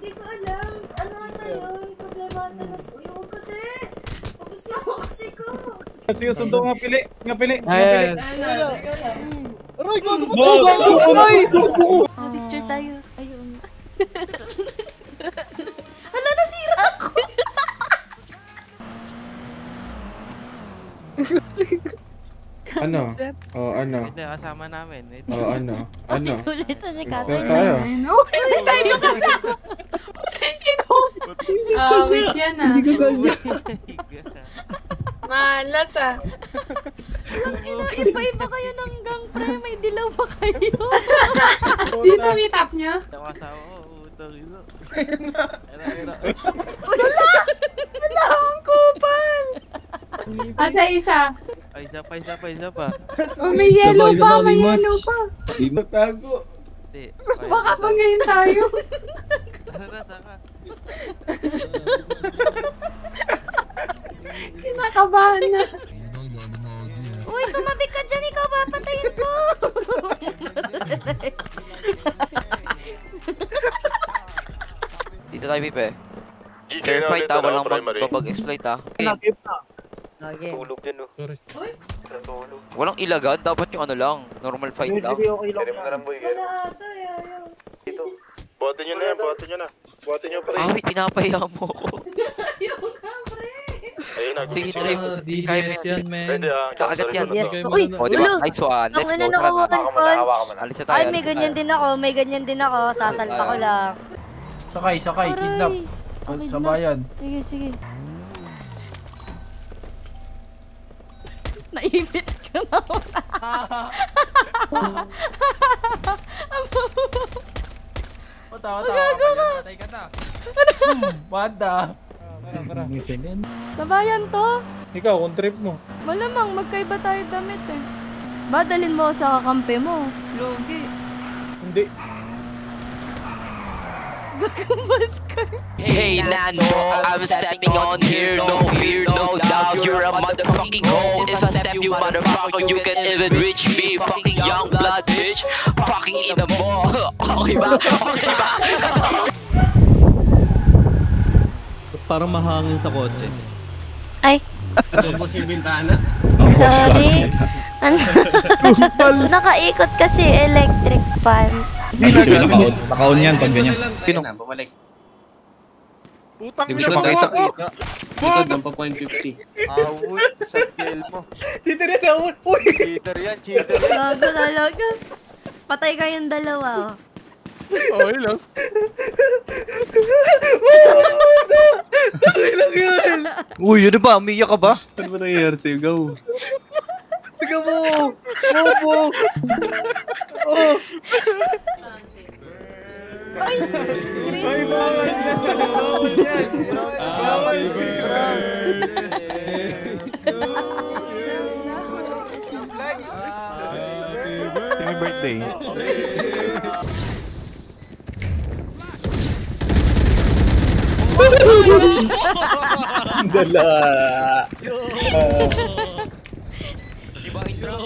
Hindi ko alam. Ano ata yun? Problema ata na. Huwag kasi. Tapos na ako kasi ko. Sige, sundo nga pili. Nga pili. Aray, gago mo tayo. Picture tayo. Ayun. Ala, nasira ako. Ano? Oh, ano? Hindi, kasama namin. Oh, ano? Ano? Ulit na si Kaso. Tayo. Ulit tayo kasama. Si ko. Wait yan ah. Hindi ko sadya. Malas ah. Iba-iba kayo ng gang, pre. May dilaw pa kayo. Dito meet up nyo? Kasama ko, utang ito. Wala ang kupal. Asa isa? Ay, isa pa. Oh, may yellow pa, may yellow pa. Di mo tago. Hindi. Baka pa ngayon tayo. Taka. Kinakabahan na. Uy, tumabi ka dyan. Ikaw papatayin ko. Dito tayo, Pipe. Fair fight ha, walang magbabag-exploit ha. Okay. Tulog dyan, oh. Sorry. Walang ilagan, dapat yung ano lang, normal fight lang. Wala ata, ayaw. Buhatin nyo na yan, buhatin nyo pre. Ah, wait, pinapahiya mo ko. Ayaw ka, pre. Ayun na. Sige, try mo. DDS yan, man. Pwede ah. Kaagad yan. Yes. Okay, Uy, O, diba? ulo. Nice one. Let's Ang go. ina Tara na. nakawakan punch. Alis na tayo. Ay, may ganyan din ako. May ganyan din ako. Sasalpa ko lang. Sakay, kidnap. Okay Sa na. bayan. Sige, sige. Naibit ka na. Tawa, patay ka na. Wanda. Sabayan to. Ikaw, kung trip mo. Malamang magkaiba tayo damit eh. Ba, dalhin mo sa kakampi mo. Logi. Hindi. Gagambas ka. Hey, Nano, I'm stepping on here. No fear, no doubt. You're a motherfucking hoe. If I step you, motherfucker, you can even reach me. Fucking young blood, bitch. Fucking ina mo. Okay ba? Okay ba? Parang mahangin sa kotse. Ay. Tapos yung bintana. Sorry. Nakaikot kasi electric fan. Naka-on yan pag ganyan. Sino? Bumalik. Putang Di ina ba mo siya ako! Likod ng pa .50. Awit sa kill mo. Dito na sa uy! Cheater yan. Gago talaga. Patay kayong dalawa. Okay lang. Takay lang yun! Uy, ano ba? Umiyak ka ba? Ano ba nangyayari sa'yo? Go! Tiga mo! Bobo! Oh! Ay! Ay, bawal yan! Bawal yan! Bawal Happy birthday. Dala! Diba intro?